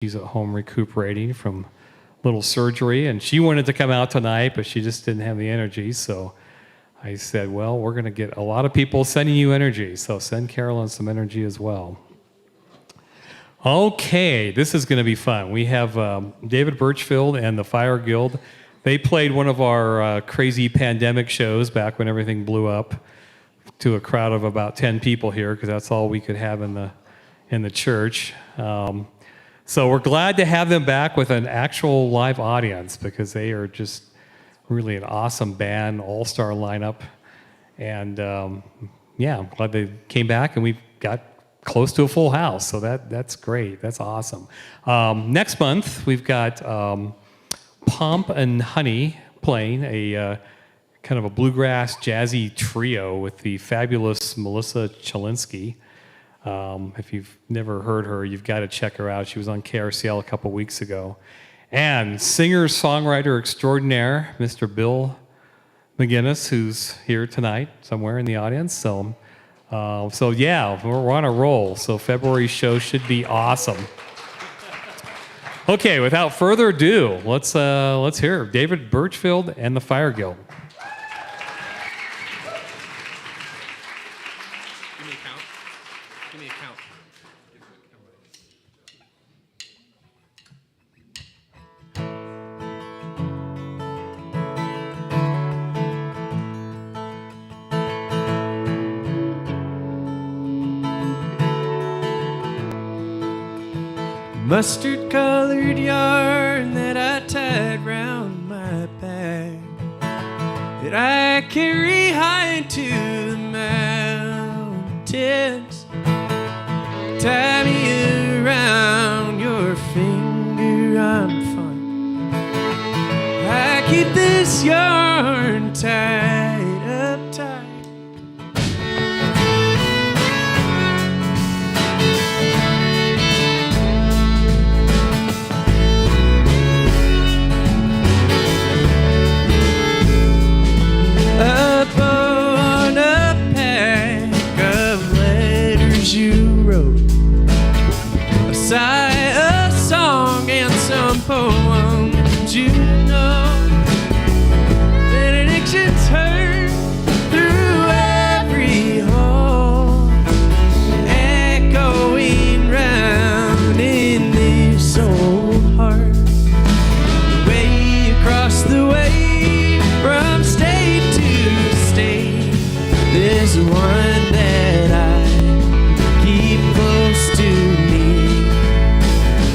She's at home recuperating from a little surgery, and she wanted to come out tonight, but she just didn't have the energy. So I said, well, we're going to get a lot of people sending you energy, so send Carolyn some energy as well. Okay, this is going to be fun. We have David Birchfield and the Fire Guild. They played one of our crazy pandemic shows back when everything blew up to a crowd of about 10 people here, because that's all we could have in the church. So we're glad to have them back with an actual live audience, because they are just really an awesome band, all-star lineup. And yeah, I'm glad they came back, and we've got close to a full house. So that's great. That's awesome. Next month, we've got Pomp and Honey playing a kind of a bluegrass jazzy trio with the fabulous Melissa Chalinsky. If you've never heard her, you've got to check her out. She was on KRCL a couple weeks ago. And singer-songwriter extraordinaire, Mr. Bill McGinnis, who's here tonight somewhere in the audience. So yeah, we're on a roll. So February's show should be awesome. Okay, without further ado, let's hear David Birchfield and the Fire Guild. Mustard-colored yarn that I tied round my back, that I carry high into the mountains. Tie me around your finger, I'm fine. I keep this yarn tied up tight. Up on a pack of letters you wrote, a sigh, a song, and some poems you know. Benedictions heard through every hall, echoing round in this old heart. Way across the way from state to state, there's one that I keep close to me.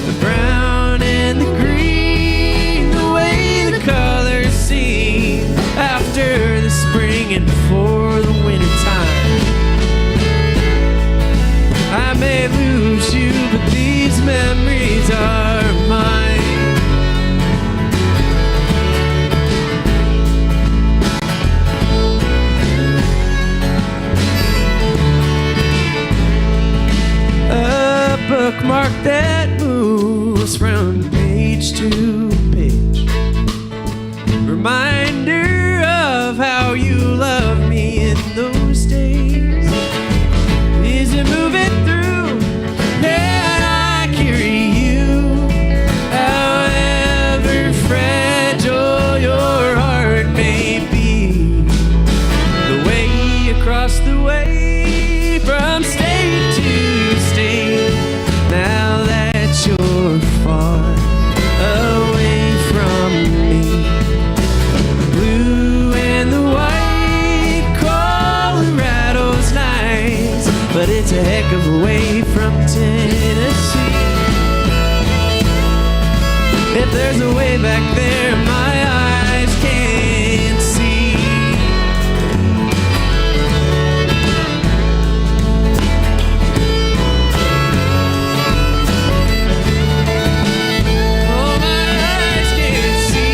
The brown and the green, the way the colors seem after the spring and before the winter time. I may lose you, but these memories are mine. A bookmark that moves from page to page, reminder of how you loved me in those days. Is it moving through that I carry you, however fragile your heart may be? The way across the way from state to state, now that you're far away from me. The blue and the white, Colorado's nice, but it's a heck of a way from Tennessee. If there's a way back there my eyes can't see. Oh, my eyes can't see.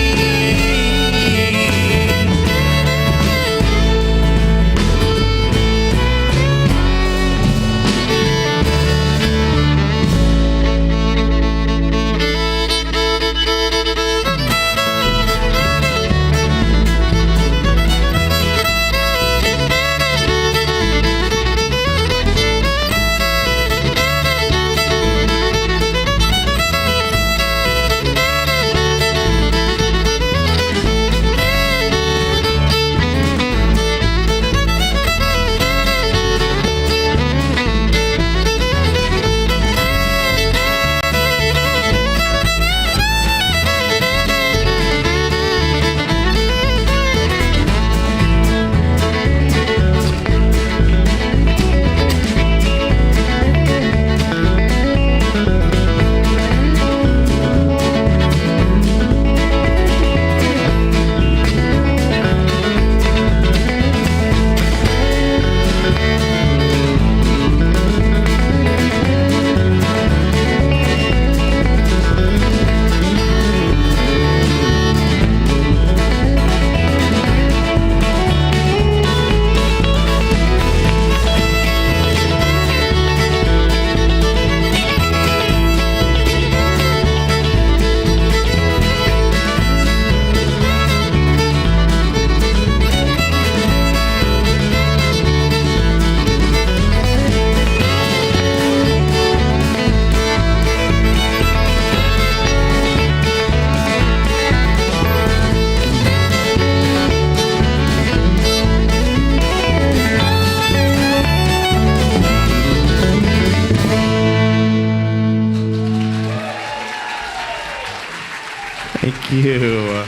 Thank you.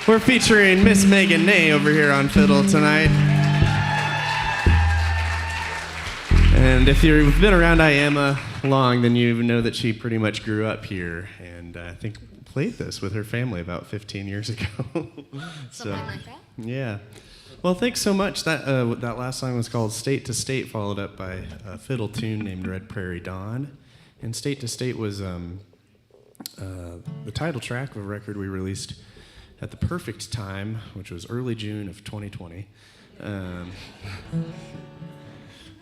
We're featuring Miss Megan Ney over here on fiddle tonight. And if you've been around IAMA long, then you know that she pretty much grew up here, and I think played this with her family about 15 years ago. Something like that? Yeah. Well, thanks so much. That last song was called State to State, followed up by a fiddle tune named Red Prairie Dawn. And State to State was the title track of a record we released at the perfect time, which was early June of 2020.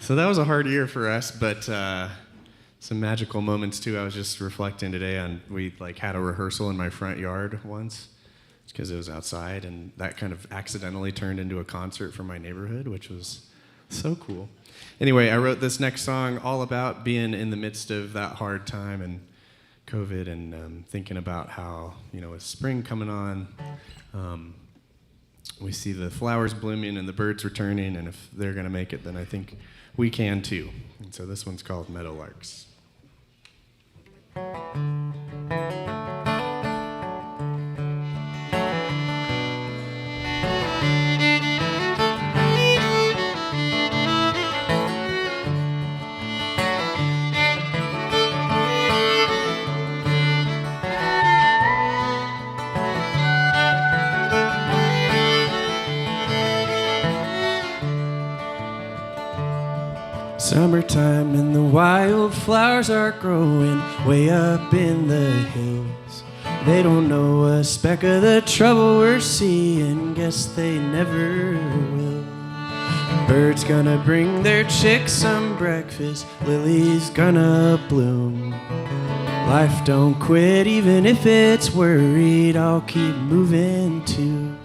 So that was a hard year for us, but some magical moments too. I was just reflecting today on, we had a rehearsal in my front yard once because it was outside, and that kind of accidentally turned into a concert for my neighborhood, which was so cool. Anyway, I wrote this next song all about being in the midst of that hard time and COVID, and thinking about how, with spring coming on, we see the flowers blooming and the birds returning, and if they're going to make it, then I think we can too. And so this one's called Meadowlarks. Summertime and the wildflowers are growing way up in the hills. They don't know a speck of the trouble we're seeing, guess they never will. Birds gonna bring their chicks some breakfast, lilies gonna bloom. Life don't quit even if it's worried, I'll keep moving too.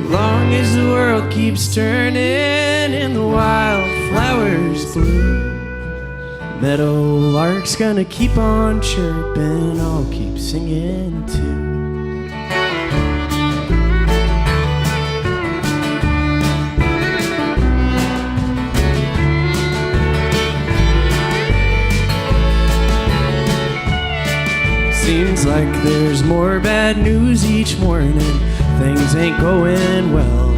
Long as the world keeps turning and the wildflowers bloom, meadowlark's gonna keep on chirping, I'll keep singing too. Seems like there's more bad news each morning. Things ain't going well.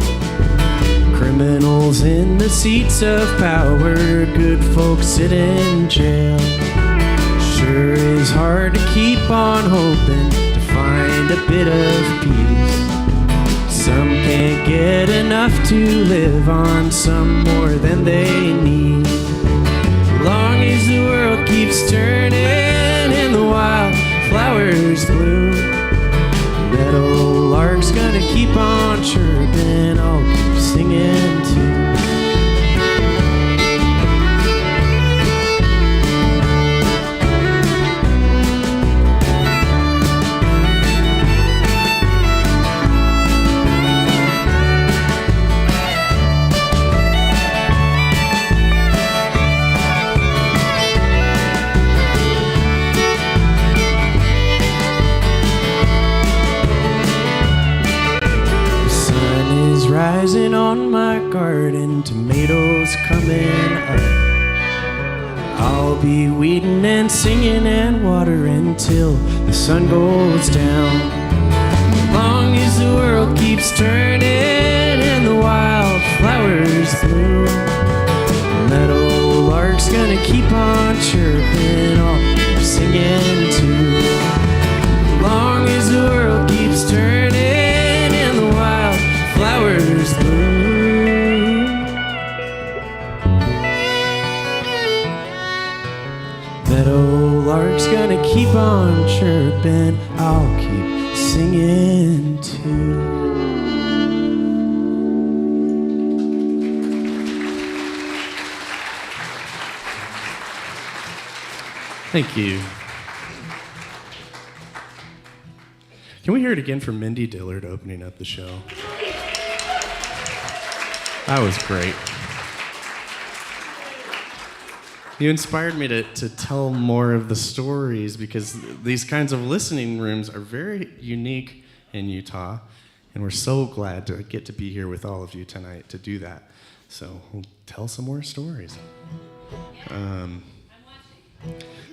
Criminals in the seats of power, good folks sit in jail. Sure is hard to keep on hoping to find a bit of peace. Some can't get enough to live on, some more than they need. Long as the world keeps turning and the wildflowers bloom, meadowlark's gonna keep on chirping, I'll keep singing too. Rising on my garden, tomatoes coming up. I'll be weeding and singing and watering till the sun goes down. Long as the world keeps turning and the wildflowers bloom, meadowlark's gonna keep on chirping, I'll keep singing too. Long as the world keeps turning and the wildflowers bloom, meadowlark's gonna keep on chirping, I'll keep singing too. Thank you. Can we hear it again from Mindy Dillard opening up the show? That was great. You inspired me to tell more of the stories, because these kinds of listening rooms are very unique in Utah, and we're so glad to get to be here with all of you tonight to do that. So we'll tell some more stories.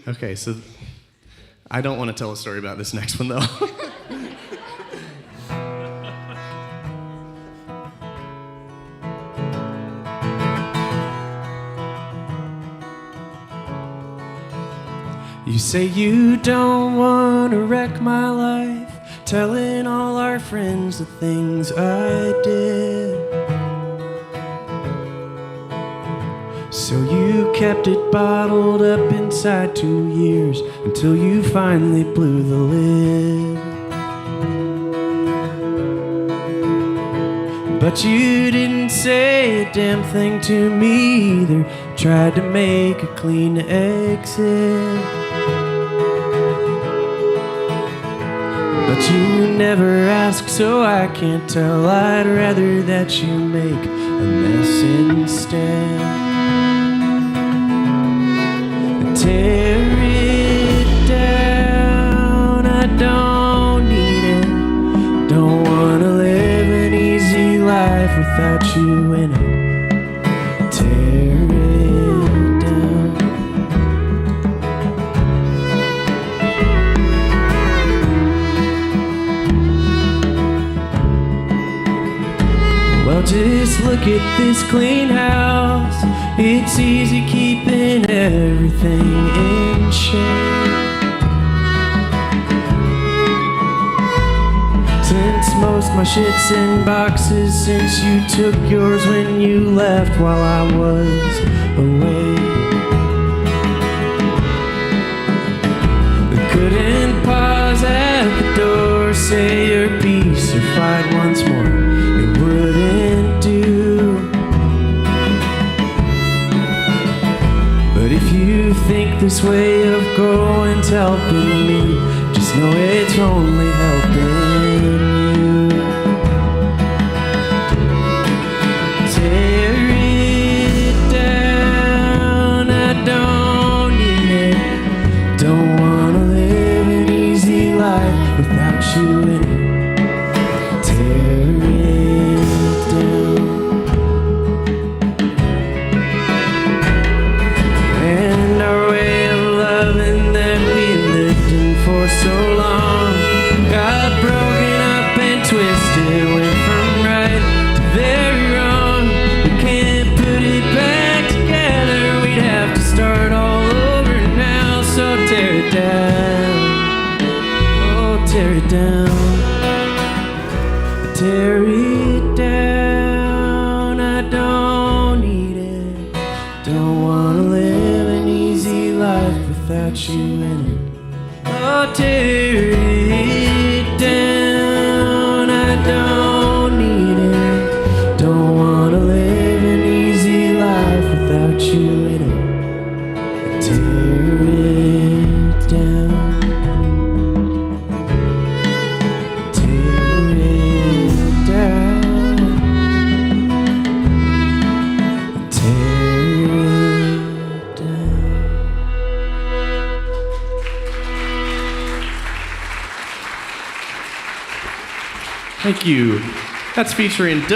Okay, so I don't want to tell a story about this next one, though. You say you don't want to wreck my life, telling all our friends the things I did. So you kept it bottled up inside 2 years until you finally blew the lid. But you didn't say a damn thing to me either. Tried to make a clean exit, but you never asked, so I can't tell. I'd rather that you make a mess instead. Tear it down, I don't need it. Don't wanna live an easy life without you in it. Tear it down. Well, just look at this clean house. It's easy keeping everything in shape. Since most my shit's in boxes, since you took yours when you left while I was away. Couldn't pause at the door, say your piece or fight once more. It wouldn't do. But if you think this way of growing's helping me, just know it's only helping you. Tear it down, I don't need it. Don't wanna live an easy life without you in it. Tear it down. And our way of loving that we lived in for so long got broken up and twisted, went from right to very wrong. We can't put it back together, we'd have to start all over now. So tear it down, oh tear it down. Tear it down, I don't need it. Don't wanna live an easy life without you in it. Oh, tear it down, I don't need it. Don't wanna live an easy life without you in it. Tear it down. Tear it down. Tear it down. Thank you. That's featuring